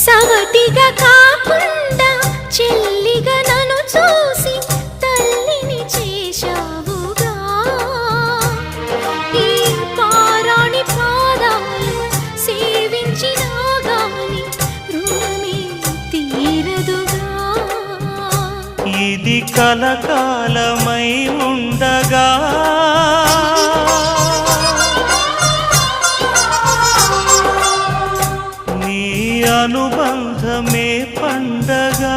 సగటిగా కాకుండా చెల్లిగా నన్ను చూసి తల్లిని చేశావుగా. ఈ పారాణి పాదాలు సేవించినా గాని రుణమే తీరదుగా. ఇది కలకాలమై ఉండగా నీ అనుబంధమే పండగా.